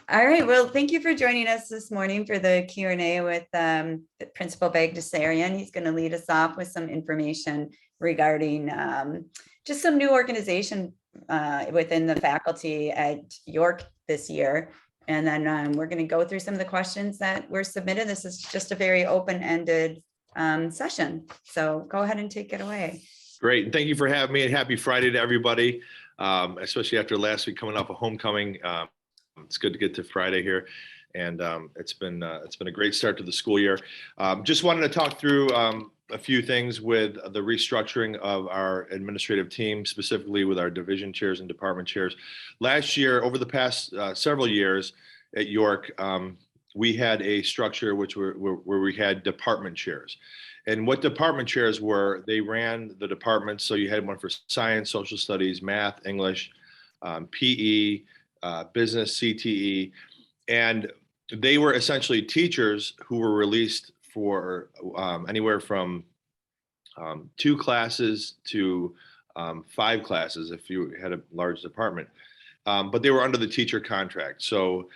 All right. Well, thank you for joining us this morning for the Q&A with Principal Bagdasarian. He's going to lead us off with some information regarding just some new organization within the faculty at York this year. And then we're going to go through some of the questions that were submitted. This is just a very open-ended session. So go ahead and take it away. Great. And thank you for having me, and happy Friday to everybody, especially after last week coming off of homecoming. It's good to get to Friday here, and it's been a great start to the school year. Just wanted to talk through a few things with the restructuring of our administrative team, specifically with our division chairs and department chairs. Last year, over the past several years at York, we had a structure where we had department chairs. And what department chairs were, they ran the departments. So you had one for science, social studies, math, English, PE, business, CTE, and they were essentially teachers who were released for anywhere from 2 classes to 5 classes if you had a large department. But they were under the teacher contract. So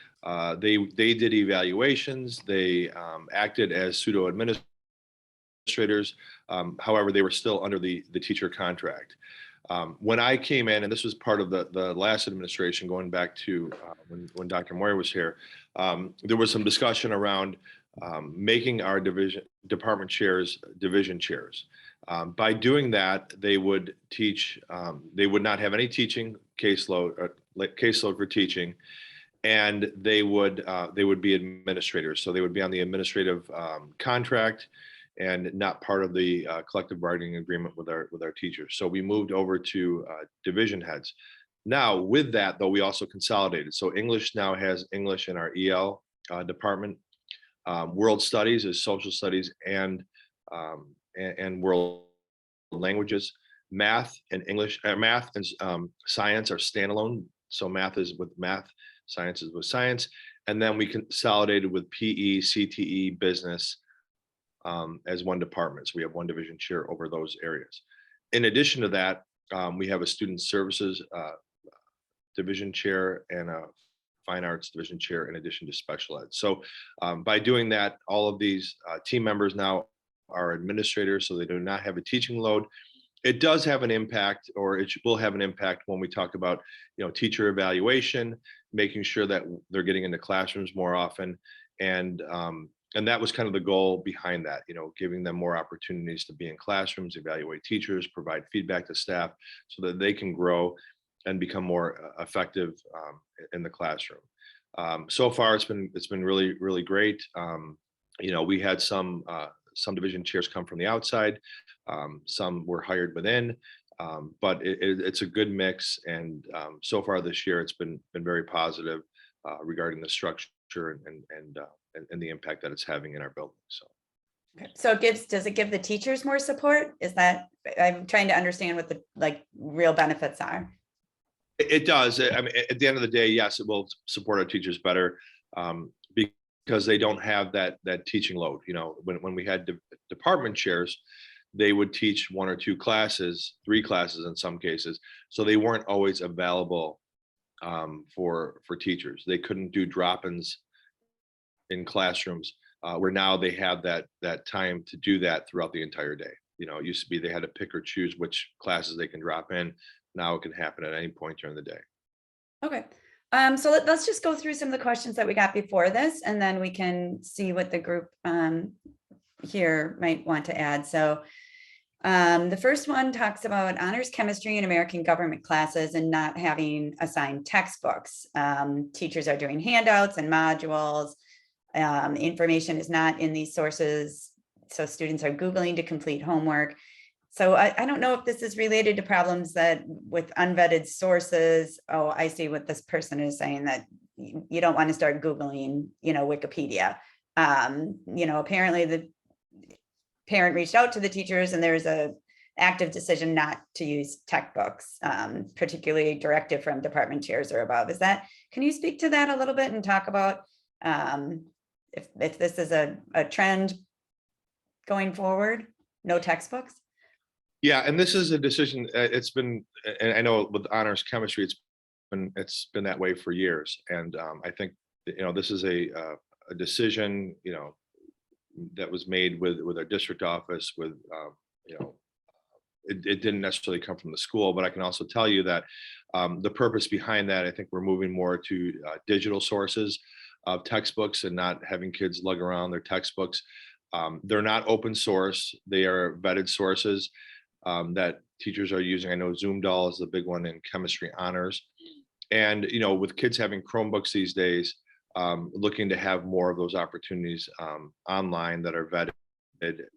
they did evaluations, they acted as pseudo administrators. However, they were still under the teacher contract. When I came in, and this was part of the last administration, going back to when Dr. Moyer was here, there was some discussion around making our department chairs division chairs. By doing that, they would teach. They would not have any teaching caseload for teaching, and they would be administrators. So they would be on the administrative contract and not part of the collective bargaining agreement with our teachers. So we moved over to division heads. Now with that, though, we also consolidated. So English now has English in our EL department. World Studies is social studies and world languages. Math and English, math and science are standalone. So math is with math, science is with science, and then we consolidated with PE, CTE, business, as one department. So we have one division chair over those areas. In addition to that, we have a student services division chair and a fine arts division chair in addition to special ed. So by doing that, all of these team members now are administrators, so they do not have a teaching load. It does have an impact, or it will have an impact when we talk about, teacher evaluation, making sure that they're getting into classrooms more often, and that was kind of the goal behind that, giving them more opportunities to be in classrooms, evaluate teachers, provide feedback to staff so that they can grow and become more effective in the classroom. So far, it's been really, really great. We had some division chairs come from the outside, some were hired within, but it's a good mix. And so far this year, it's been very positive regarding the structure and the impact that it's having in our building. So does it give the teachers more support? Is that, I'm trying to understand what the real benefits are. It does. I mean, at the end of the day, yes, it will support our teachers better because they don't have that teaching load. When we had department chairs, they would teach 1 or 2 classes, 3 classes in some cases. So they weren't always available for teachers. They couldn't do drop-ins in classrooms where now they have that time to do that throughout the entire day. It used to be they had to pick or choose which classes they can drop in. Now it can happen at any point during the day. Okay. So let's just go through some of the questions that we got before this, and then we can see what the group here might want to add. So the first one talks about honors chemistry and American government classes and not having assigned textbooks. Teachers are doing handouts and modules. Information is not in these sources, so students are Googling to complete homework. So I don't know if this is related to problems that with unvetted sources. Oh, I see what this person is saying, that you don't want to start Googling, Wikipedia. Apparently the parent reached out to the teachers and there's a active decision not to use tech books, particularly directive from department chairs or above. Can you speak to that a little bit and talk about if this is a trend going forward, no textbooks? Yeah, and this is a decision. It's been, and I know with honors chemistry, it's been that way for years. And I think this is a decision, that was made with our district office with, it didn't necessarily come from the school, but I can also tell you that the purpose behind that, I think we're moving more to digital sources of textbooks and not having kids lug around their textbooks. They're not open source. They are vetted sources that teachers are using. I know Zoom is the big one in chemistry honors. And, with kids having Chromebooks these days, looking to have more of those opportunities online that are vetted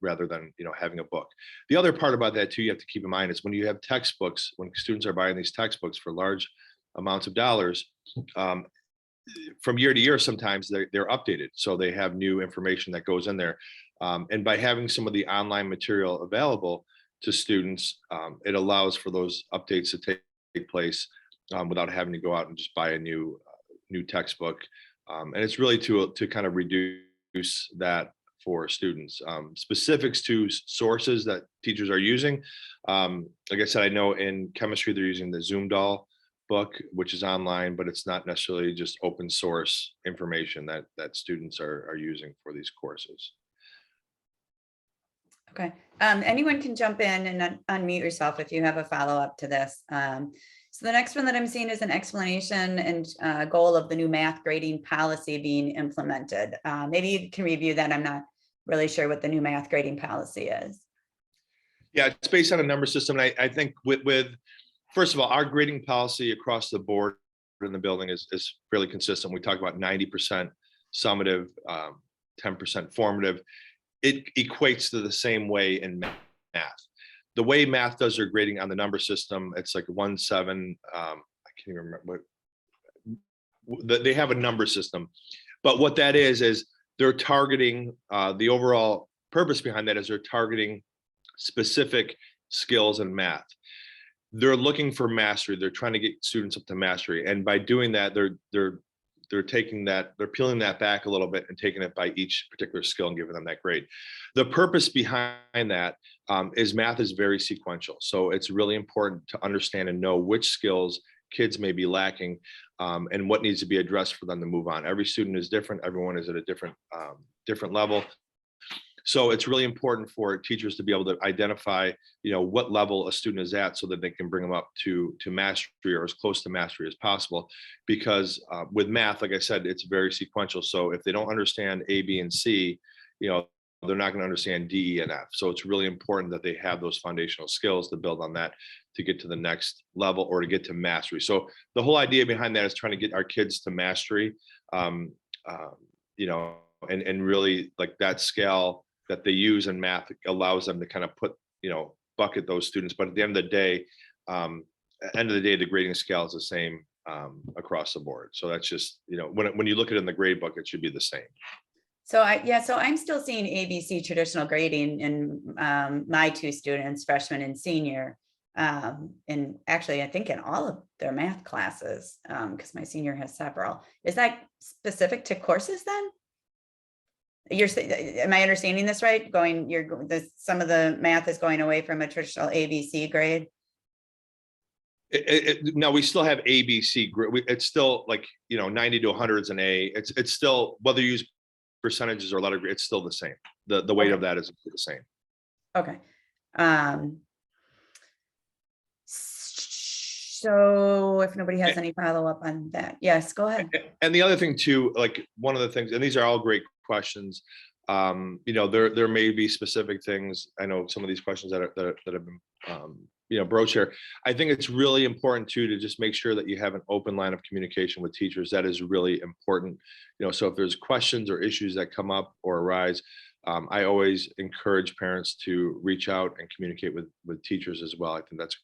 rather than having a book. The other part about that too, you have to keep in mind is when you have textbooks, when students are buying these textbooks for large amounts of dollars, from year to year, sometimes they're updated, so they have new information that goes in there. And by having some of the online material available to students, it allows for those updates to take place without having to go out and just buy a new textbook. And it's really to kind of reduce that for students. Specifics to sources that teachers are using. Like I said, I know in chemistry, they're using the Zoom book, which is online, but it's not necessarily just open source information that students are using for these courses. Okay. Anyone can jump in and unmute yourself if you have a follow-up to this. So the next one that I'm seeing is an explanation and goal of the new math grading policy being implemented. Maybe you can review that. I'm not really sure what the new math grading policy is. Yeah, it's based on a number system. And I think with first of all, our grading policy across the board in the building is fairly consistent. We talk about 90% summative, 10% formative. It equates to the same way in math. The way math does their grading on the number system, it's like 1-7. I can't even remember what they have a number system, but what that is they're targeting the overall purpose behind that is they're targeting specific skills in math. They're looking for mastery. They're trying to get students up to mastery, and by doing that, they're taking that, they're peeling that back a little bit and taking it by each particular skill and giving them that grade. The purpose behind that is math is very sequential. So it's really important to understand and know which skills kids may be lacking and what needs to be addressed for them to move on. Every student is different. Everyone is at a different level. So it's really important for teachers to be able to identify, what level a student is at so that they can bring them up to mastery or as close to mastery as possible. Because with math, like I said, it's very sequential. So if they don't understand A, B, and C, they're not going to understand D, E, and F. So it's really important that they have those foundational skills to build on that to get to the next level or to get to mastery. So the whole idea behind that is trying to get our kids to mastery, and really like that scale that they use in math allows them to kind of bucket those students. But at the end of the day, the grading scale is the same across the board. So that's just, when you look at it in the grade book, it should be the same. So I'm still seeing ABC traditional grading in my two students, freshman and senior. And actually, I think in all of their math classes, because my senior has several. Is that specific to courses then? Am I understanding this right? Some of the math is going away from a traditional ABC grade. No, we still have ABC. It's still like 90 to 100 is an A. It's still, whether you use percentages or letter grade, it's still the same. The weight of that is the same. Okay. So if nobody has any follow-up on that, yes, go ahead. And the other thing too, like one of the things, and these are all great questions. There may be specific things. I know some of these questions that have been broached here. I think it's really important too to just make sure that you have an open line of communication with teachers. That is really important. So if there's questions or issues that come up or arise, I always encourage parents to reach out and communicate with teachers as well. I think that's a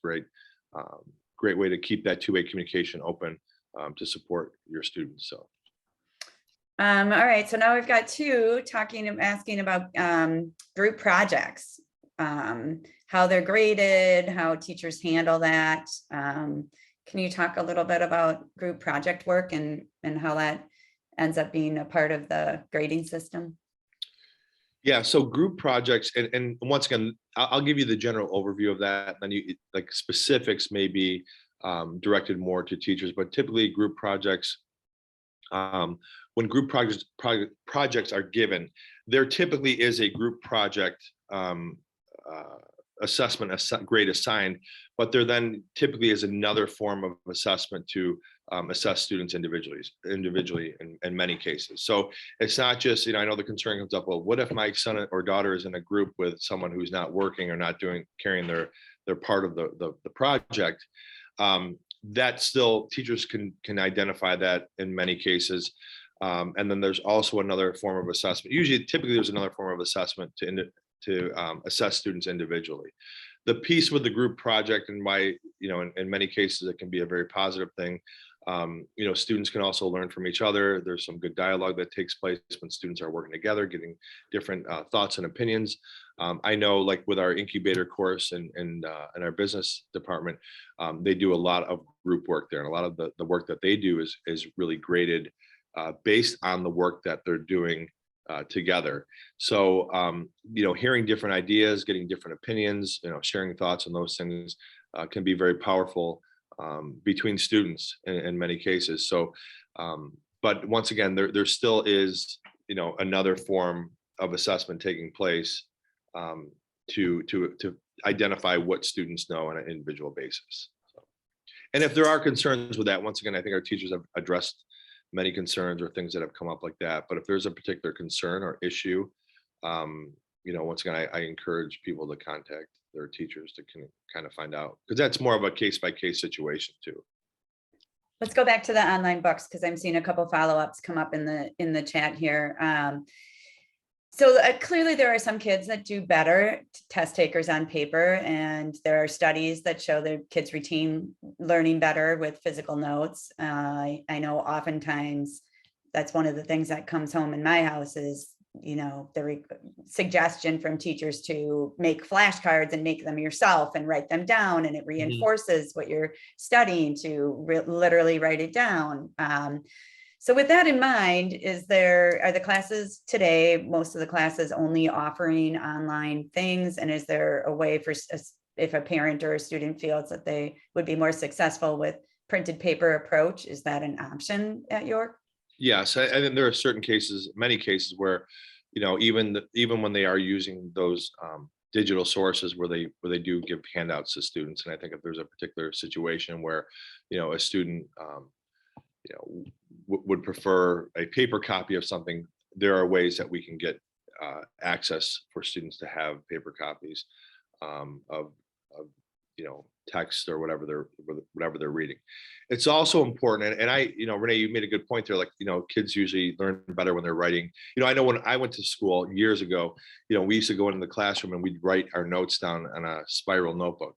great way to keep that two-way communication open to support your students. So. All right, so now we've got two asking about group projects, how they're graded, how teachers handle that. Can you talk a little bit about group project work and how that ends up being a part of the grading system? Yeah, so group projects, and once again, I'll give you the general overview of that. Then like specifics may be directed more to teachers, but typically group projects When group projects are given, there typically is a group project assessment grade assigned, but there then typically is another form of assessment to assess students individually in many cases. So it's not just, I know the concern comes up, well, what if my son or daughter is in a group with someone who's not working or not carrying their part of the project? That still, teachers can identify that in many cases. And then there's also another form of assessment. Typically there's another form of assessment to assess students individually. The piece with the group project, and why, in many cases, it can be a very positive thing. Students can also learn from each other. There's some good dialogue that takes place when students are working together, getting different thoughts and opinions. I know, like with our incubator course in our business department, they do a lot of group work there, and a lot of the work that they do is really graded based on the work that they're doing together. So, hearing different ideas, getting different opinions, sharing thoughts on those things can be very powerful between students in many cases. So, but once again, there still is, another form of assessment taking place to identify what students know on an individual basis. So, and if there are concerns with that, once again, I think our teachers have addressed many concerns or things that have come up like that. But if there's a particular concern or issue, once again, I encourage people to contact their teachers to kind of find out, because that's more of a case-by-case situation too. Let's go back to the online books, because I'm seeing a couple follow-ups come up in the chat here. So clearly there are some kids that do better, test takers on paper, and there are studies that show that kids retain learning better with physical notes. I know oftentimes that's one of the things that comes home in my house is, the suggestion from teachers to make flashcards and make them yourself and write them down, and it reinforces what you're studying to literally write it down. So with that in mind, are the classes today, most of the classes only offering online things? And is there a way for, if a parent or a student feels that they would be more successful with printed paper approach, is that an option at York? Yes, I think there are many cases where, even when they are using those digital sources where they do give handouts to students. And I think if there's a particular situation where, a student, would prefer a paper copy of something, there are ways that we can get access for students to have paper copies of text or whatever they're reading. It's also important, and I, Renee, you made a good point there. Like, kids usually learn better when they're writing. I know when I went to school years ago, we used to go into the classroom and we'd write our notes down on a spiral notebook.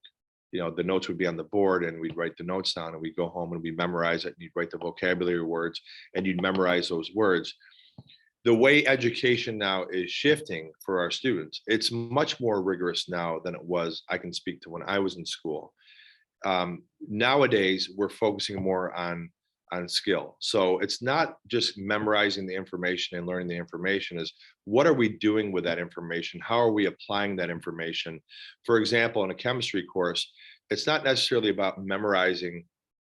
The notes would be on the board and we'd write the notes down, and we'd go home and we'd memorize it, and you'd write the vocabulary words and you'd memorize those words. The way education now is shifting for our students, it's much more rigorous now than it was. I can speak to when I was in school. Nowadays, we're focusing more on skill. So it's not just memorizing the information and learning the information, is what are we doing with that information? How are we applying that information? For example, in a chemistry course, it's not necessarily about memorizing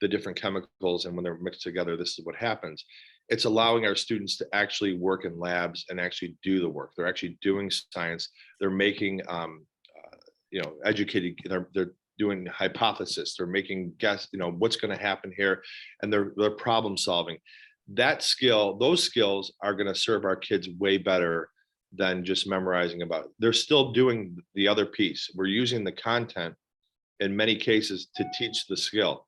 the different chemicals and when they're mixed together, this is what happens. It's allowing our students to actually work in labs and actually do the work. They're actually doing science. They're making, educated, they're doing hypothesis. They're making guess, what's going to happen here, and they're problem solving. Those skills are going to serve our kids way better than just memorizing about. They're still doing the other piece. We're using the content in many cases to teach the skill.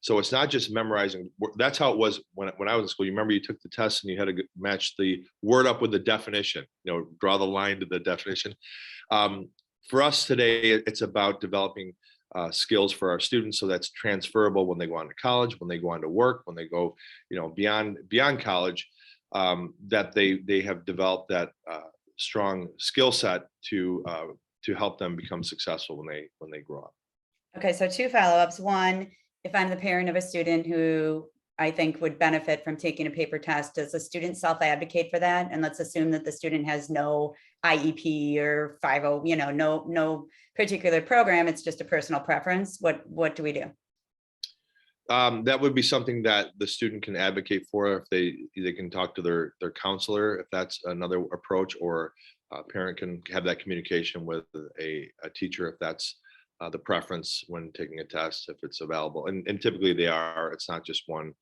So it's not just memorizing. That's how it was when I was in school. You remember you took the test and you had to match the word up with the definition, draw the line to the definition. For us today, it's about developing skills for our students. So that's transferable when they go on to college, when they go on to work, when they go, beyond college, that they have developed that strong skill set to help them become successful when they grow up. Okay, so two follow-ups. One, if I'm the parent of a student who I think would benefit from taking a paper test, does the student self-advocate for that? And let's assume that the student has no IEP or 50, no particular program. It's just a personal preference. What do we do? That would be something that the student can advocate for if they can talk to their counselor, if that's another approach, or a parent can have that communication with a teacher if that's the preference when taking a test, if it's available. And typically they are. It's not just one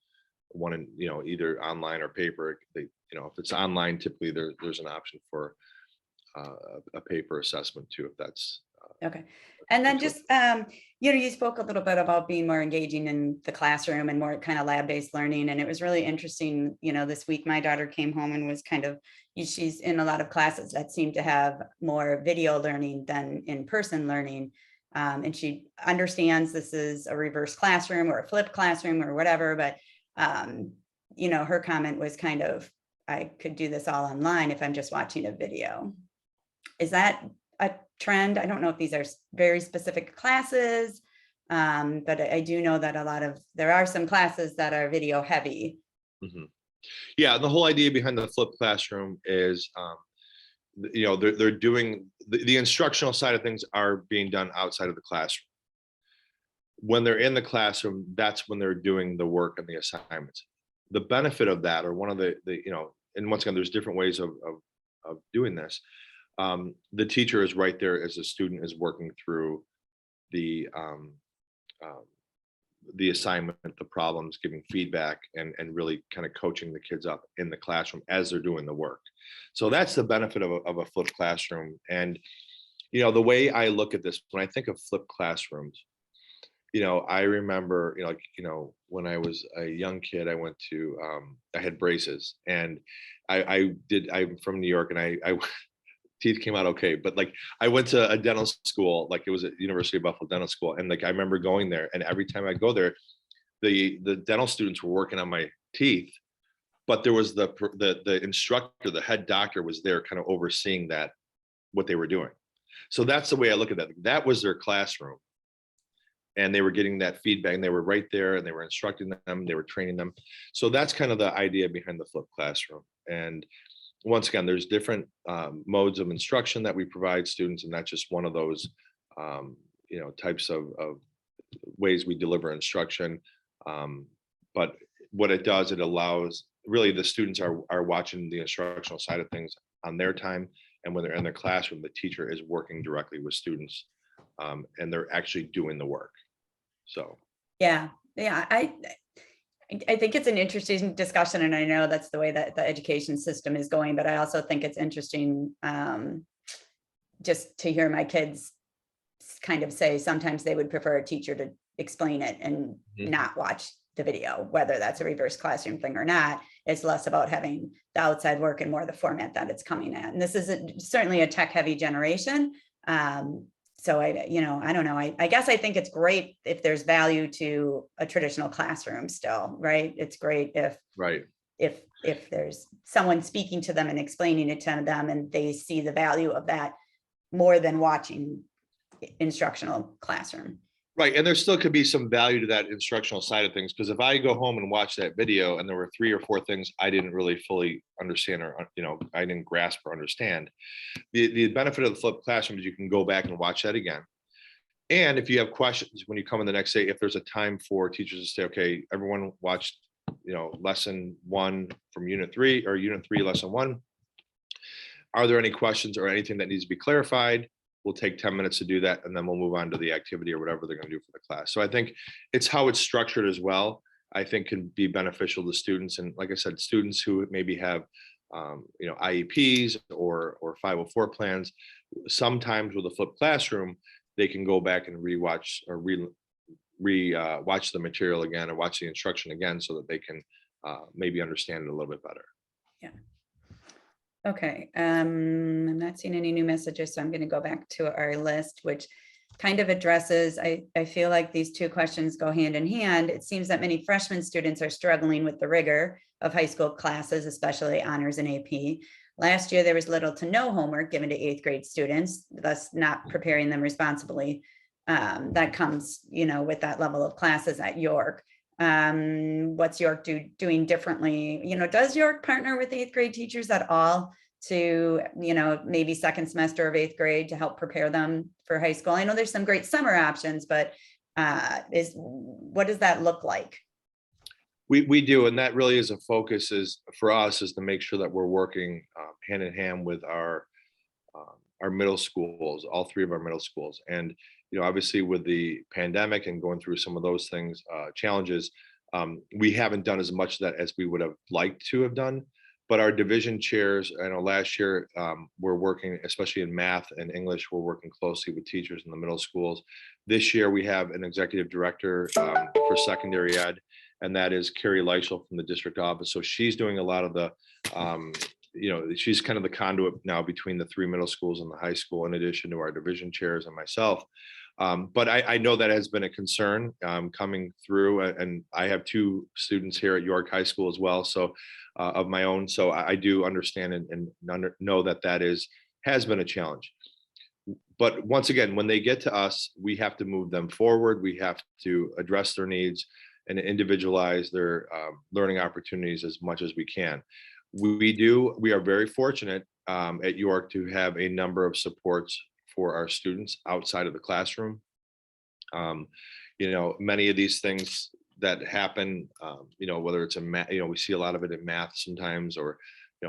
in, either online or paper. If it's online, typically there's an option for a paper assessment too, if that's Okay. And then just, you spoke a little bit about being more engaging in the classroom and more kind of lab-based learning. And it was really interesting, this week, my daughter came home and was she's in a lot of classes that seem to have more video learning than in-person learning. And she understands this is a reverse classroom or a flipped classroom or whatever, but, her comment was kind of, I could do this all online if I'm just watching a video. Is that a trend? I don't know if these are very specific classes, but I do know that there are some classes that are video heavy. Mm-hmm. Yeah, the whole idea behind the flipped classroom is, they're doing the instructional side of things are being done outside of the classroom. When they're in the classroom, that's when they're doing the work and the assignments. The benefit of that, or one of the and once again, there's different ways of doing this. The teacher is right there as the student is working through the assignment, the problems, giving feedback, and really kind of coaching the kids up in the classroom as they're doing the work. So that's the benefit of a flipped classroom. And the way I look at this, when I think of flipped classrooms, I remember, when I was a young kid, I went to, I had braces, and I'm from New York, and I teeth came out okay, but I went to a dental school, it was at University of Buffalo Dental School, and I remember going there, and every time I go there, the dental students were working on my teeth, but there was the instructor, the head doctor was there kind of overseeing what they were doing. So that's the way I look at that. That was their classroom, and they were getting that feedback, and they were right there, and they were instructing them, they were training them. So that's kind of the idea behind the flipped classroom. And once again, there's different modes of instruction that we provide students, and that's just one of those types of ways we deliver instruction. But what it does, it allows really the students are watching the instructional side of things on their time, and when they're in their classroom, the teacher is working directly with students, and they're actually doing the work. So yeah, I think it's an interesting discussion, and I know that's the way that the education system is going, but I also think it's interesting just to hear my kids kind of say sometimes they would prefer a teacher to explain it and not watch the video, whether that's a reverse classroom thing or not. It's less about having the outside work and more the format that it's coming at. And this is certainly a tech heavy generation. So I don't know. I guess I think it's great if there's value to a traditional classroom still, right? It's great if there's someone speaking to them and explaining it to them, and they see the value of that more than watching instructional classroom. Right. And there still could be some value to that instructional side of things, because if I go home and watch that video and there were 3 or 4 things I didn't really fully understand, or, I didn't grasp or understand, the benefit of the flipped classroom is you can go back and watch that again. And if you have questions when you come in the next day, if there's a time for teachers to say, okay, everyone watched, lesson 1 from unit 3 or unit 3, lesson 1. Are there any questions or anything that needs to be clarified? We'll take 10 minutes to do that, and then we'll move on to the activity or whatever they're going to do for the class. So I think it's how it's structured as well, I think can be beneficial to students. And like I said, students who maybe have, IEPs or 504 plans, sometimes with a flipped classroom, they can go back and rewatch or watch the material again, or watch the instruction again, so that they can maybe understand it a little bit better. Yeah. Okay, I'm not seeing any new messages, so I'm going to go back to our list, which kind of addresses, I feel like these 2 questions go hand in hand. It seems that many freshman students are struggling with the rigor of high school classes, especially honors and AP. Last year, there was little to no homework given to 8th grade students, thus not preparing them responsibly. That comes, with that level of classes at York. What's York doing differently? Does York partner with 8th grade teachers at all to, maybe second semester of 8th grade to help prepare them for high school? I know there's some great summer options, but what does that look like? We do, and that really is a focus is for us is to make sure that we're working hand in hand with our middle schools, all three of our middle schools. And, obviously with the pandemic and going through some of those things, challenges, we haven't done as much of that as we would have liked to have done. But our division chairs, I know last year, we're working, especially in math and English, we're working closely with teachers in the middle schools. This year, we have an executive director for secondary ed, and that is Carrie Leischel from the district office. So she's doing a lot of the, she's kind of the conduit now between the three middle schools and the high school, in addition to our division chairs and myself. But I know that has been a concern coming through, and I have two students here at York High School as well, so of my own. So I do understand and know that has been a challenge. But once again, when they get to us, we have to move them forward. We have to address their needs and individualize their learning opportunities as much as we can. We are very fortunate at York to have a number of supports for our students outside of the classroom. Many of these things that happen, whether it's we see a lot of it in math sometimes, or,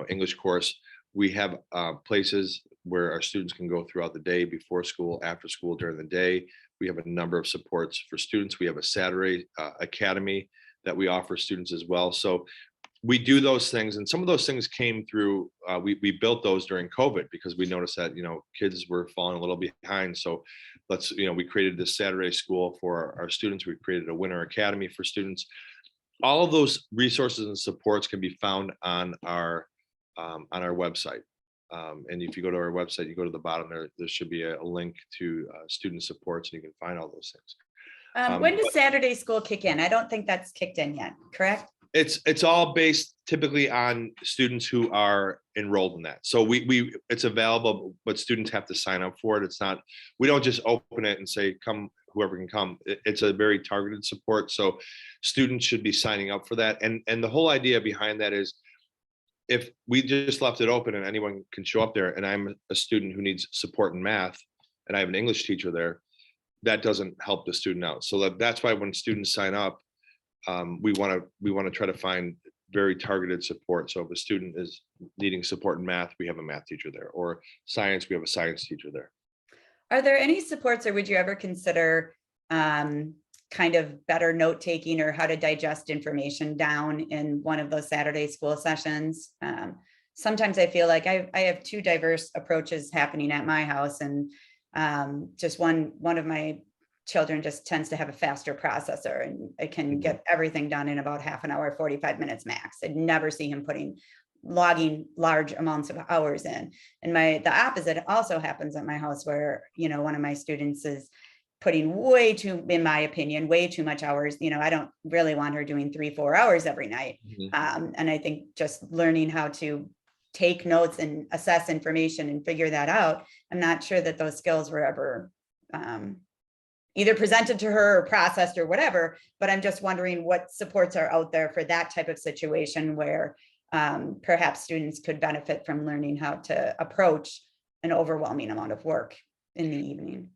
English course, we have places where our students can go throughout the day, before school, after school, during the day. We have a number of supports for students. We have a Saturday academy that we offer students as well. So we do those things, and some of those things came through. We built those during COVID because we noticed that kids were falling a little behind. So we created this Saturday school for our students. We created a winter academy for students. All of those resources and supports can be found on our website. And if you go to our website, you go to the bottom there should be a link to student supports, and you can find all those things. When does Saturday school kick in? I don't think that's kicked in yet, correct? It's all based typically on students who are enrolled in that. So it's available, but students have to sign up for it. It's not, we don't just open it and say, come, whoever can come. It's a very targeted support. So students should be signing up for that. And the whole idea behind that is, if we just left it open and anyone can show up there, and I'm a student who needs support in math and I have an English teacher there, that doesn't help the student out. So that's why when students sign up, we want to try to find very targeted support. So if a student is needing support in math, we have a math teacher there, or science, we have a science teacher there. Are there any supports, or would you ever consider kind of better note taking, or how to digest information down in one of those Saturday school sessions? Sometimes I feel like I have two diverse approaches happening at my house, and just one of my children just tends to have a faster processor, and it can get everything done in about half an hour, 45 minutes max. I'd never see him logging large amounts of hours in. And the opposite also happens at my house, where, one of my students is putting way too, in my opinion, way too much hours. I don't really want her doing 3-4 hours every night. And I think just learning how to take notes and assess information and figure that out, I'm not sure that those skills were ever either presented to her or processed or whatever, but I'm just wondering what supports are out there for that type of situation, where perhaps students could benefit from learning how to approach an overwhelming amount of work in the evening.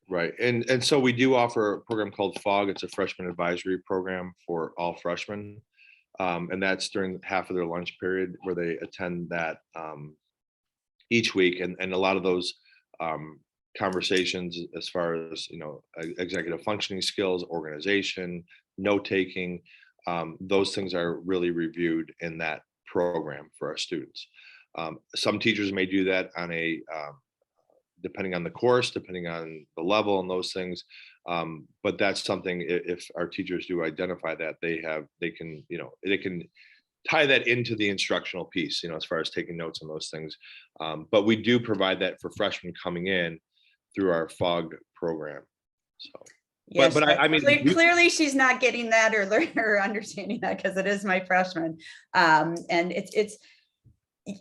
Right. And so we do offer a program called FOG. It's a freshman advisory program for all freshmen. And that's during half of their lunch period, where they attend that each week. And a lot of those conversations, as far as, executive functioning skills, organization, note taking, those things are really reviewed in that program for our students. Some teachers may do that on a depending on the course, depending on the level and those things. But that's something, if our teachers do identify that, they can tie that into the instructional piece, as far as taking notes on those things. But we do provide that for freshmen coming in through our FOG program. So, yes, but I mean, clearly she's not getting that or learning or understanding that, because it is my freshman. And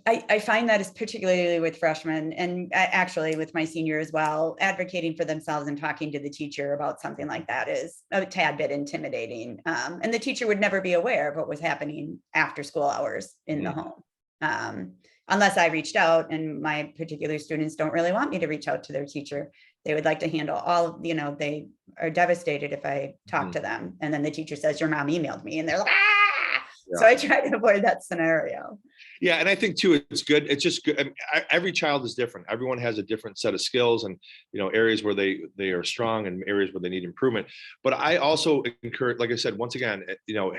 I find that is particularly with freshmen, and actually with my senior as well, advocating for themselves and talking to the teacher about something like that is a tad bit intimidating. And the teacher would never be aware of what was happening after school hours in the home. Unless I reached out, and my particular students don't really want me to reach out to their teacher. they would like to handle all, they are devastated if I talk to them. And then the teacher says, your mom emailed me, and they're like, ah! Yeah. So I try to avoid that scenario. Yeah, and I think too, it's good. It's just good. I mean, every child is different. Everyone has a different set of skills, and areas where they are strong and areas where they need improvement. But I also encourage, like I said, once again,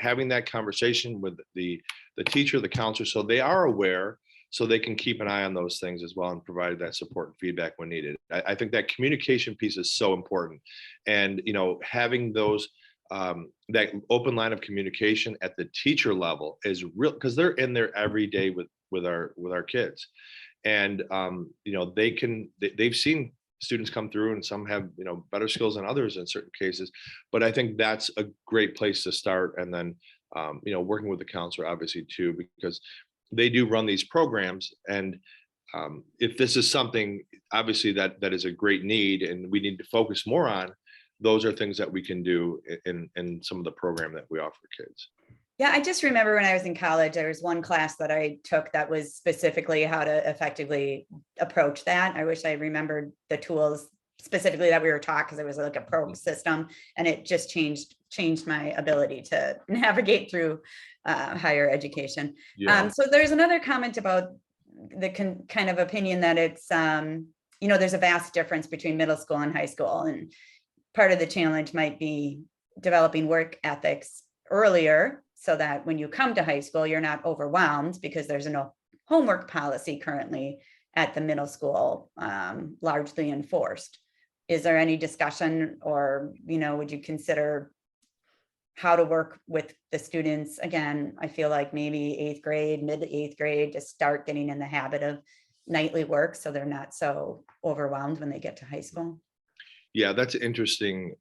having that conversation with the teacher, the counselor, so they are aware, so they can keep an eye on those things as well and provide that support and feedback when needed. I think that communication piece is so important, and having those. That open line of communication at the teacher level is real, because they're in there every day with our kids, and they've seen students come through, and some have better skills than others in certain cases, but I think that's a great place to start, and then working with the counselor obviously too, because they do run these programs, and if this is something obviously that is a great need and we need to focus more on, those are things that we can do in some of the program that we offer kids. Yeah, I just remember when I was in college, there was one class that I took that was specifically how to effectively approach that. I wish I remembered the tools specifically that we were taught, because it was like a pro system, and it just changed my ability to navigate through higher education. Yeah. So there's another comment about the kind of opinion that it's, there's a vast difference between middle school and high school, and part of the challenge might be developing work ethics earlier, so that when you come to high school, you're not overwhelmed, because there's no homework policy currently at the middle school, largely enforced. Is there any discussion, or, would you consider how to work with the students? Again, I feel like maybe eighth grade, mid to eighth grade, to start getting in the habit of nightly work, so they're not so overwhelmed when they get to high school. Yeah, that's interesting.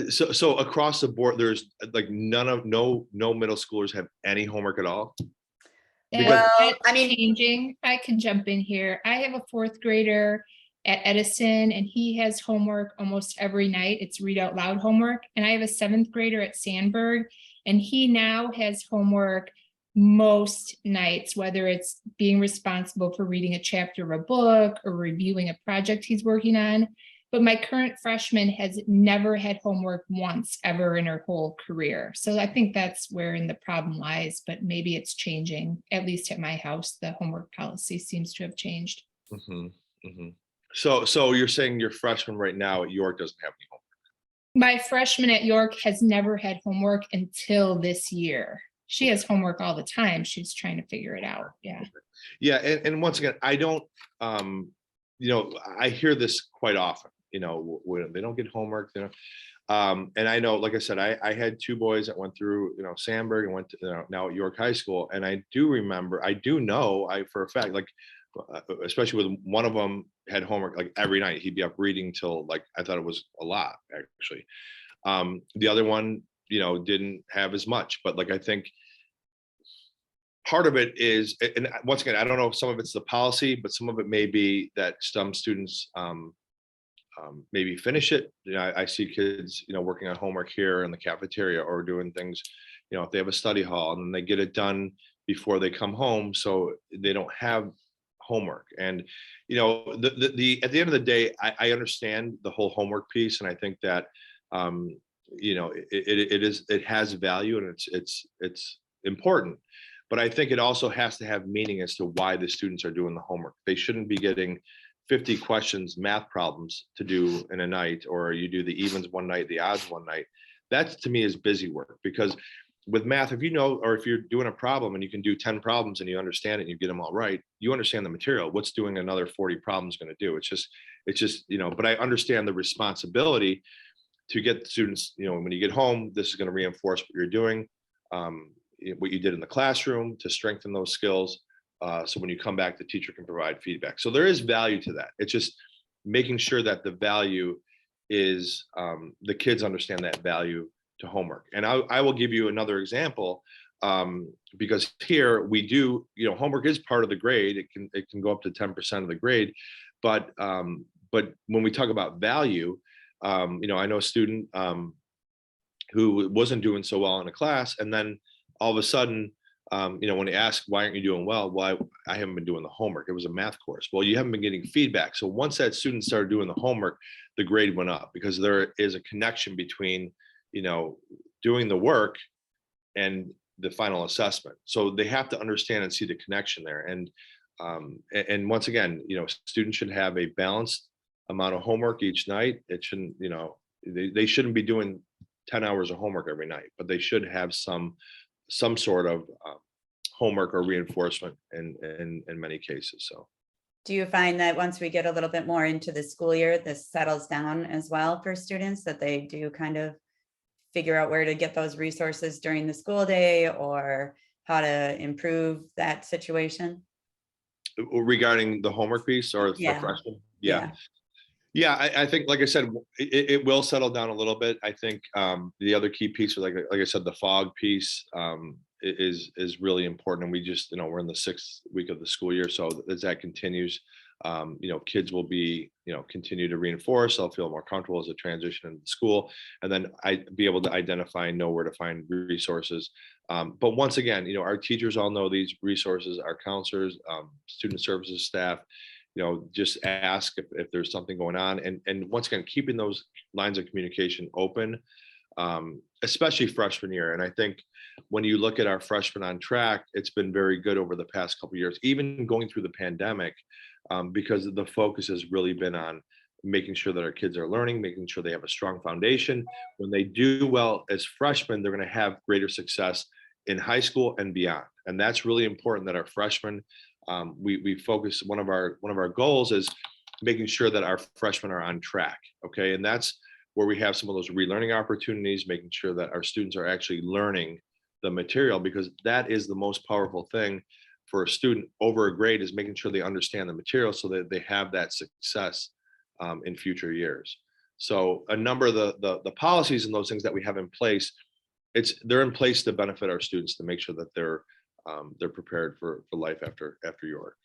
So across the board, there's like no middle schoolers have any homework at all. Well, I mean, changing. I can jump in here. I have a fourth grader at Edison, and he has homework almost every night. It's read out loud homework. And I have a seventh grader at Sandburg, and he now has homework most nights, whether it's being responsible for reading a chapter of a book or reviewing a project he's working on. But my current freshman has never had homework once ever in her whole career. So I think that's wherein the problem lies, but maybe it's changing. At least at my house, the homework policy seems to have changed. Mm-hmm, mm-hmm. So you're saying your freshman right now at York doesn't have any homework? My freshman at York has never had homework until this year. She has homework all the time. She's trying to figure it out. Yeah. Yeah. And once again, I don't, I hear this quite often, when they don't get homework, and I know, like I said, I had two boys that went through, Sandburg, and went to, now at York High School. And I do know for a fact, like, especially with one of them had homework like every night. He'd be up reading till, like, I thought it was a lot actually. The other one, didn't have as much, but like, I think part of it is, and once again, I don't know if some of it's the policy, but some of it may be that some students maybe finish it. I see kids, working on homework here in the cafeteria, or doing things, if they have a study hall, and then they get it done before they come home, so they don't have homework. And at the end of the day, I understand the whole homework piece, and I think that it has value, and it's important. But I think it also has to have meaning as to why the students are doing the homework. They shouldn't be getting 50 questions, math problems to do in a night, or you do the evens one night, the odds one night. That to me is busy work, because with math, if or if you're doing a problem and you can do 10 problems and you understand it and you get them all right, you understand the material. What's doing another 40 problems going to do? It's just, but I understand the responsibility to get the students, when you get home, this is going to reinforce what you're doing, what you did in the classroom to strengthen those skills. So when you come back, the teacher can provide feedback. So there is value to that. It's just making sure that the value is, the kids understand that value to homework. And I will give you another example, because here we do, homework is part of the grade. It can go up to 10% of the grade, but when we talk about value, I know a student who wasn't doing so well in a class, and then all of a sudden when they ask, why aren't you doing well? Well, I haven't been doing the homework. It was a math course. Well, you haven't been getting feedback. So once that student started doing the homework, the grade went up because there is a connection between, doing the work and the final assessment. So they have to understand and see the connection there. And once again, students should have a balanced amount of homework each night. It shouldn't, they shouldn't be doing 10 hours of homework every night, but they should have some sort of homework or reinforcement in many cases. So Do you find that once we get a little bit more into the school year, this settles down as well for students, that they do kind of figure out where to get those resources during the school day or how to improve that situation? regarding the homework piece or Yeah. for freshmen? Yeah, I think, like I said, it will settle down a little bit. I think the other key piece, like I said, the fog piece is really important. And we just, we're in the 6th week of the school year. So as that continues, kids will be, continue to reinforce. They'll feel more comfortable as a transition into school. And then be able to identify and know where to find resources. But once again, our teachers all know these resources, our counselors, student services staff, just ask if there's something going on. And once again, keeping those lines of communication open, especially freshman year. And I think when you look at our freshmen on track, it's been very good over the past couple of years, even going through the pandemic, because the focus has really been on making sure that our kids are learning, making sure they have a strong foundation. When they do well as freshmen, they're going to have greater success in high school and beyond. And that's really important that our freshmen, we focus, one of our goals is making sure that our freshmen are on track. Okay. And that's where we have some of those relearning opportunities, making sure that our students are actually learning the material, because that is the most powerful thing for a student over a grade, is making sure they understand the material so that they have that success in future years. So a number of the policies and those things that we have in place, they're in place to benefit our students, to make sure that they're prepared for life after York.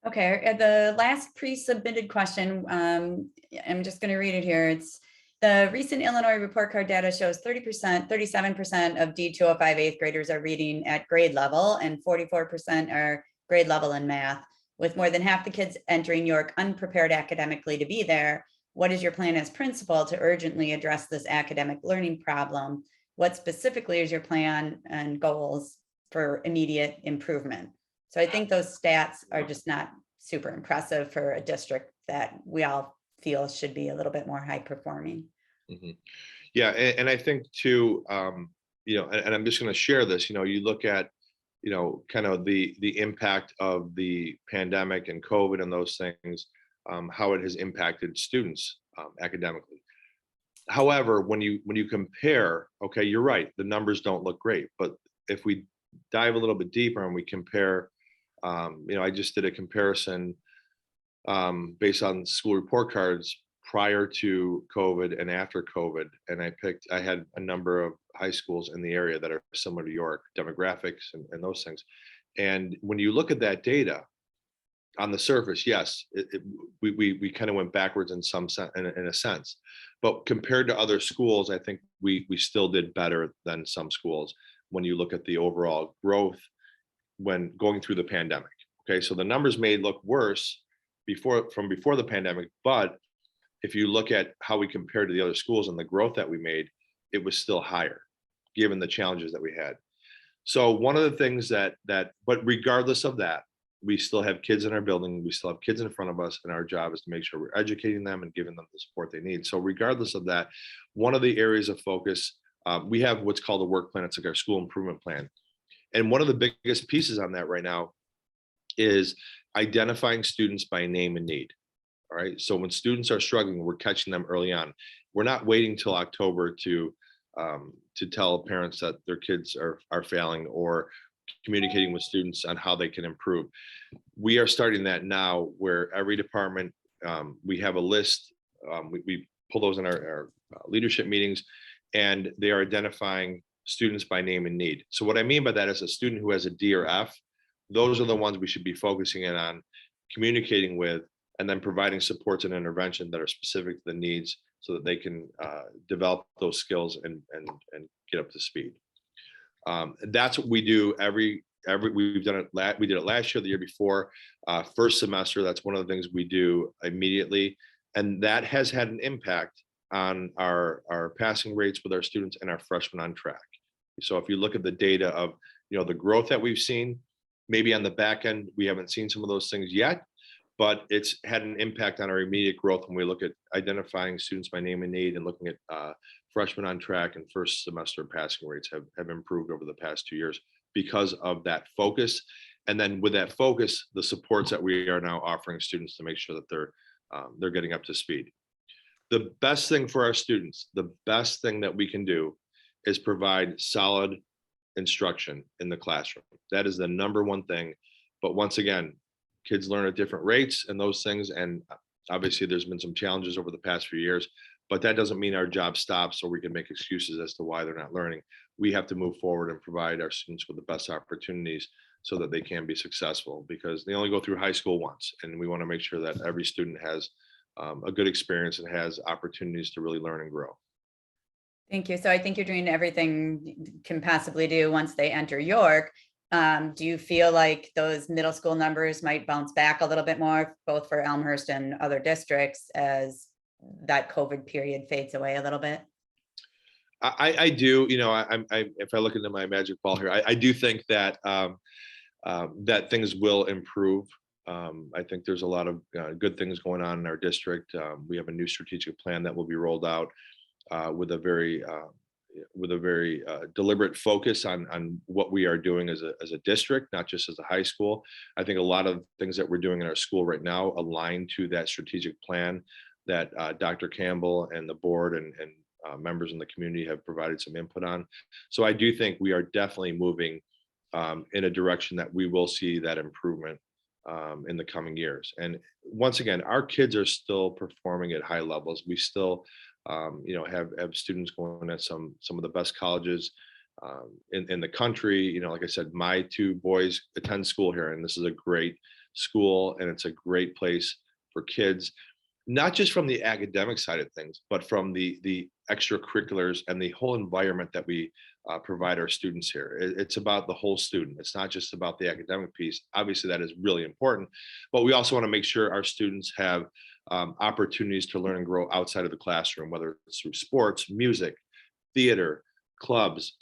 Okay, the last pre-submitted question, I'm just going to read it here. It's the recent Illinois report card data shows 30%, 37% of D205 8th graders are reading at grade level and 44% are grade level in math. With more than half the kids entering York unprepared academically to be there, what is your plan as principal to urgently address this academic learning problem? What specifically is your plan and goals for immediate improvement? So I think those stats are just not super impressive for a district that we all feel should be a little bit more high performing. Mm-hmm. Yeah, and I think too, and I'm just going to share this. You look at, kind of the impact of the pandemic and COVID and those things, how it has impacted students academically. However, when you compare, okay, you're right, the numbers don't look great, but if we dive a little bit deeper and we compare, I just did a comparison based on school report cards prior to COVID and after COVID. And I had a number of high schools in the area that are similar to York, demographics and those things. And when you look at that data on the surface, yes, we kind of went backwards in some sense, in a sense, but compared to other schools, I think we still did better than some schools when you look at the overall growth when going through the pandemic. Okay, so the numbers may look worse before the pandemic, but if you look at how we compared to the other schools and the growth that we made, it was still higher, given the challenges that we had. So one of the things but regardless of that, we still have kids in our building, we still have kids in front of us, and our job is to make sure we're educating them and giving them the support they need. So regardless of that, one of the areas of focus, we have what's called a work plan. It's like our school improvement plan. And one of the biggest pieces on that right now is identifying students by name and need. All right. So when students are struggling, we're catching them early on. We're not waiting till October to tell parents that their kids are failing or communicating with students on how they can improve. We are starting that now, where every department, we have a list. We pull those in our leadership meetings, and they are identifying students by name and need. So what I mean by that is a student who has a D or F, those are the ones we should be focusing in on, communicating with, and then providing supports and intervention that are specific to the needs so that they can develop those skills and get up to speed. That's what we do we've done it. We did it last year, the year before, first semester. That's one of the things we do immediately. And that has had an impact on our passing rates with our students and our freshmen on track. So if you look at the data of, the growth that we've seen, maybe on the back end, we haven't seen some of those things yet, but it's had an impact on our immediate growth when we look at identifying students by name and need and looking at freshmen on track, and first semester passing rates have improved over the past 2 years because of that focus. And then with that focus, the supports that we are now offering students to make sure that they're getting up to speed. The best thing for our students, the best thing that we can do is provide solid instruction in the classroom. That is the number one thing. But once again, kids learn at different rates and those things. And obviously there's been some challenges over the past few years, but that doesn't mean our job stops or we can make excuses as to why they're not learning. We have to move forward and provide our students with the best opportunities so that they can be successful, because they only go through high school once. And we want to make sure that every student has a good experience and has opportunities to really learn and grow. Thank you. So I think you're doing everything you can possibly do once they enter York. Do you feel like those middle school numbers might bounce back a little bit more, both for Elmhurst and other districts, as that COVID period fades away a little bit? I do, if I look into my magic ball here, I do think that that things will improve. I think there's a lot of good things going on in our district. We have a new strategic plan that will be rolled out with a very deliberate focus on what we are doing as a district, not just as a high school. I think a lot of things that we're doing in our school right now align to that strategic plan that Dr. Campbell and the board and members in the community have provided some input on. So I do think we are definitely moving in a direction that we will see that improvement in the coming years. And once again, our kids are still performing at high levels. We still have students going at some of the best colleges in the country. Like I said, my two boys attend school here, and this is a great school, and it's a great place for kids, not just from the academic side of things, but from the extracurriculars and the whole environment that we provide our students here. It's about the whole student. It's not just about the academic piece. Obviously, that is really important, but we also want to make sure our students have opportunities to learn and grow outside of the classroom, whether it's through sports, music, theater, clubs.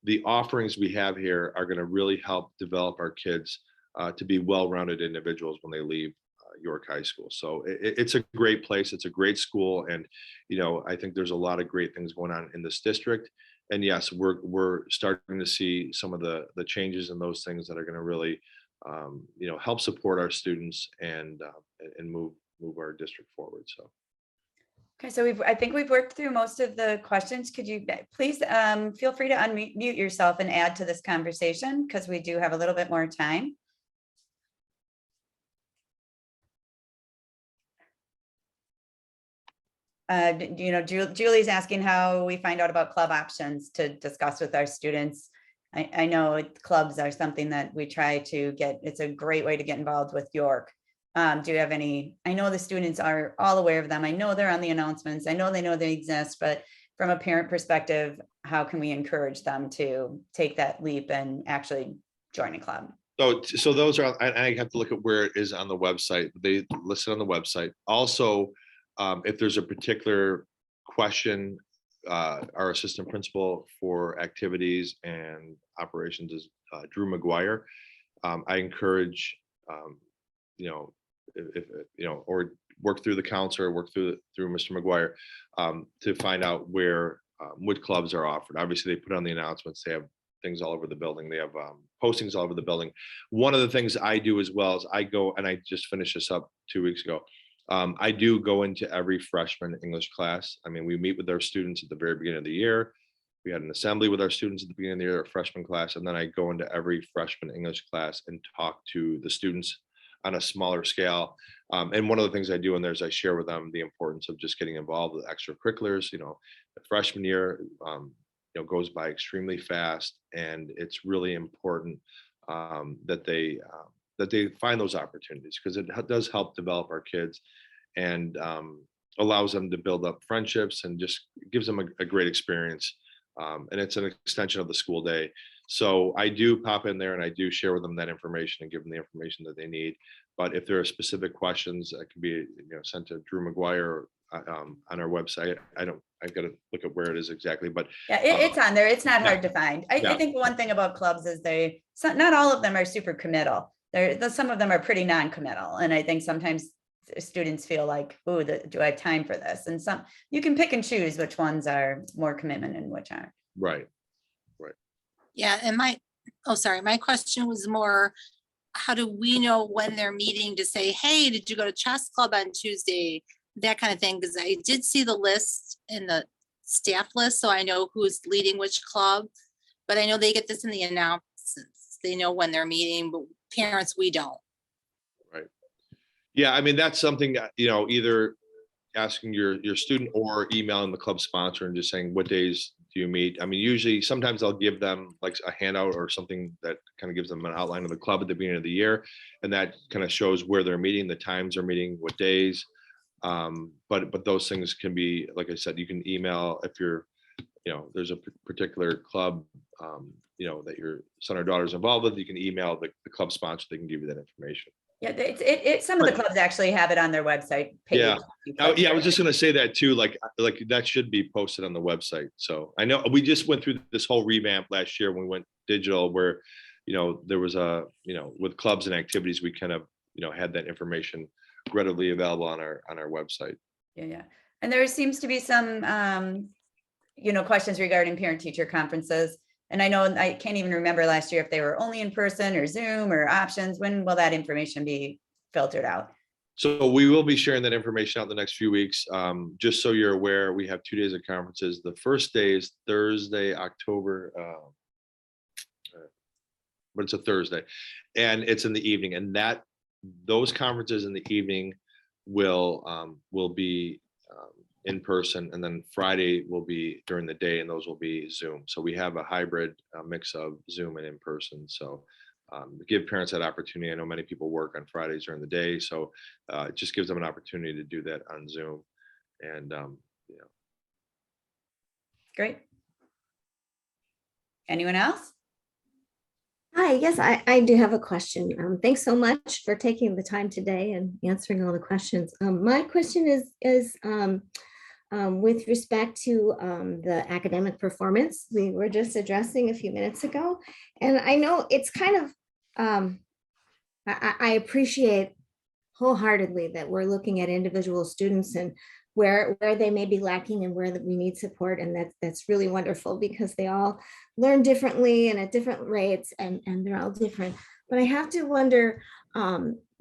The offerings we have here are going to really help develop our kids to be well-rounded individuals when they leave York High School. So it's a great place. It's a great school. And, I think there's a lot of great things going on in this district. And yes, we're starting to see some of the changes in those things that are going to really, help support our students and move our district forward. So. Okay, so I think we've worked through most of the questions. Could you please feel free to unmute yourself and add to this conversation, because we do have a little bit more time. Julie's asking how we find out about club options to discuss with our students. I know clubs are something that we try to get. It's a great way to get involved with York. Do you have any? I know the students are all aware of them. I know they're on the announcements. I know they exist, but from a parent perspective, how can we encourage them to take that leap and actually join a club? So those are, I have to look at where it is on the website. They listed on the website. Also, if there's a particular question, our assistant principal for activities and operations is Drew McGuire. I encourage, or work through the counselor, work through Mr. McGuire to find out what clubs are offered. Obviously, they put on the announcements. They have things all over the building. They have postings all over the building. One of the things I do as well is I go, and I just finished this up 2 weeks ago. I do go into every freshman English class. I mean, we meet with our students at the very beginning of the year. We had an assembly with our students at the beginning of the year, a freshman class, and then I go into every freshman English class and talk to the students on a smaller scale. And one of the things I do in there is I share with them the importance of just getting involved with extracurriculars. The freshman year, goes by extremely fast, and it's really important that they find those opportunities, because it does help develop our kids and allows them to build up friendships and just gives them a great experience. And it's an extension of the school day. So I do pop in there and I do share with them that information and give them the information that they need. But if there are specific questions that can be, sent to Drew McGuire on our website. I've got to look at where it is exactly, but Yeah, it's on there. It's not hard to find. I Yeah. think one thing about clubs is not all of them are super committal. Some of them are pretty non-committal. And I think sometimes students feel like, oh, do I have time for this? And you can pick and choose which ones are more commitment and which aren't. right. Yeah, and my question was more, how do we know when they're meeting to say, hey, did you go to chess club on Tuesday? That kind of thing, because I did see the list in the staff list, so I know who's leading which club, but I know they get this in the announcements. They know when they're meeting, but parents, we don't. Right. Yeah, I mean, that's something, either asking your student or emailing the club sponsor and just saying, what days do you meet? I mean, usually, sometimes I'll give them like a handout or something that kind of gives them an outline of the club at the beginning of the year. And that kind of shows where they're meeting, the times they're meeting, what days. But those things can be, like I said, you can email if you're, there's a particular club, that your son or daughter is involved with, you can email the club sponsor, they can give you that information. Yeah, some of the clubs actually have it on their website page. Yeah. I was just going to say that too, like that should be posted on the website. So I know we just went through this whole revamp last year when we went digital where, there was with clubs and activities, we kind of, had that information readily available on our website. Yeah. And there seems to be some, questions regarding parent-teacher conferences. And I know I can't even remember last year if they were only in person or Zoom or options. When will that information be filtered out? So we will be sharing that information out in the next few weeks. Just so you're aware, we have 2 days of conferences. The first day is Thursday, October, but it's a Thursday, and it's in the evening. And those conferences in the evening will be in person, and then Friday will be during the day, and those will be Zoom. So we have a hybrid mix of Zoom and in person. So give parents that opportunity. I know many people work on Fridays during the day, so it just gives them an opportunity to do that on Zoom. And Great. Anyone else? Hi, yes, I do have a question. Thanks so much for taking the time today and answering all the questions. My question is with respect to the academic performance we were just addressing a few minutes ago. And I know it's kind of, I appreciate wholeheartedly that we're looking at individual students and where they may be lacking and where we need support. And that's really wonderful because they all learn differently and at different rates and they're all different. But I have to wonder,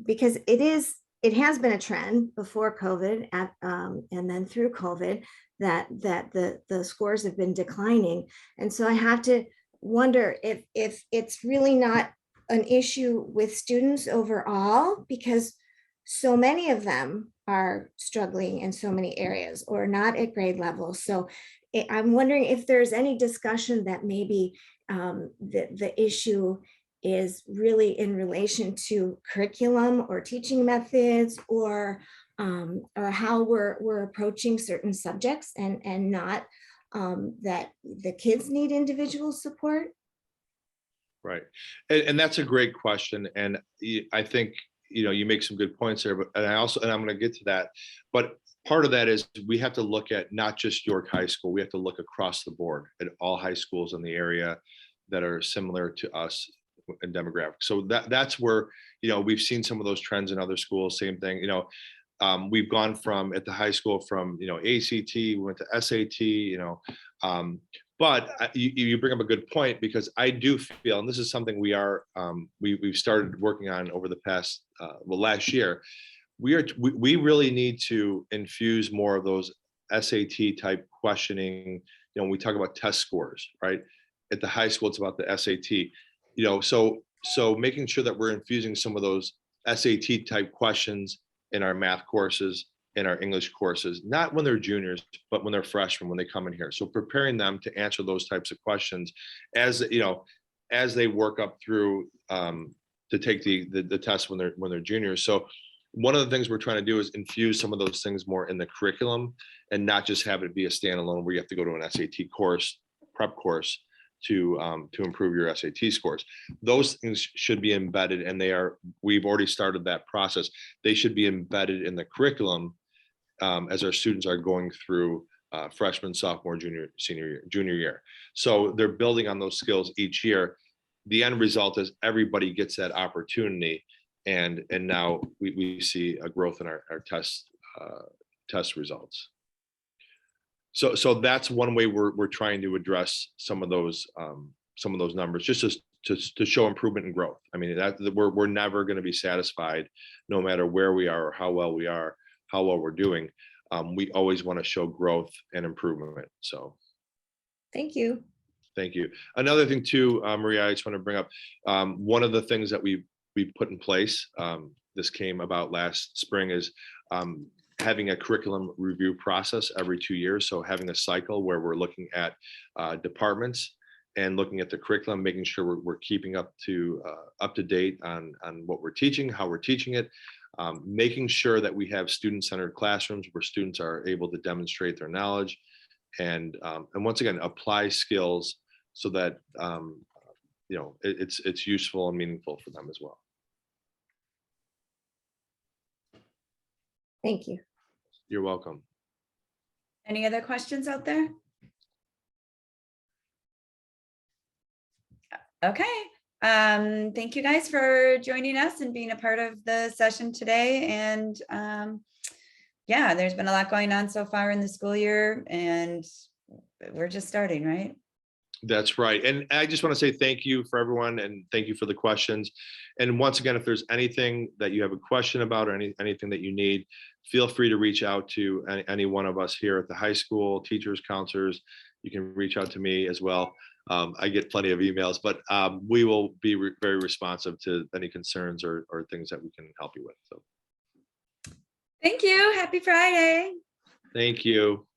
because it has been a trend before COVID and then through COVID that the scores have been declining. And so I have to wonder if it's really not an issue with students overall, because so many of them are struggling in so many areas or not at grade level. So I'm wondering if there's any discussion that maybe the issue is really in relation to curriculum or teaching methods or how we're approaching certain subjects and not that the kids need individual support. right. And that's a great question. And I think, you make some good points there, but and I'm going to get to that. But part of that is we have to look at not just York High School. We have to look across the board at all high schools in the area that are similar to us in demographics. So that's where, we've seen some of those trends in other schools. Same thing, we've gone from at the high school from, ACT, we went to SAT, but you bring up a good point because I do feel, and this is something we've started working on over the past, last year, we really need to infuse more of those SAT type questioning. When we talk about test scores, right? At the high school, it's about the SAT, so making sure that we're infusing some of those SAT type questions in our math courses, in our English courses, not when they're juniors, but when they're freshmen, when they come in here. So preparing them to answer those types of questions as they work up through to take the test when they're juniors. So one of the things we're trying to do is infuse some of those things more in the curriculum and not just have it be a standalone where you have to go to an SAT course, prep course to improve your SAT scores. Those things should be embedded, and we've already started that process. They should be embedded in the curriculum as our students are going through freshman, sophomore, junior year. So they're building on those skills each year. The end result is everybody gets that opportunity, and now we see a growth in our test results. So that's one way we're trying to address some of those numbers, just to show improvement and growth. I mean, we're never going to be satisfied, no matter where we are or how well we're doing. We always want to show growth and improvement. So Thank you. thank you. Another thing too, Maria, I just want to bring up, one of the things that we put in place, this came about last spring, is having a curriculum review process every 2 years. So having a cycle where we're looking at departments and looking at the curriculum, making sure we're keeping up to date on what we're teaching, how we're teaching it, making sure that we have student-centered classrooms where students are able to demonstrate their knowledge, and once again apply skills so that it's useful and meaningful for them as well. Thank you. You're welcome. Any other questions out there? Okay. Thank you guys for joining us and being a part of the session today. And yeah, there's been a lot going on so far in the school year, and we're just starting, right? That's right. And I just want to say thank you for everyone, and thank you for the questions. And once again, if there's anything that you have a question about or anything that you need, feel free to reach out to any one of us here at the high school, teachers, counselors. You can reach out to me as well. I get plenty of emails, but we will be very responsive to any concerns or things that we can help you with. So Thank you. Happy Friday. thank you.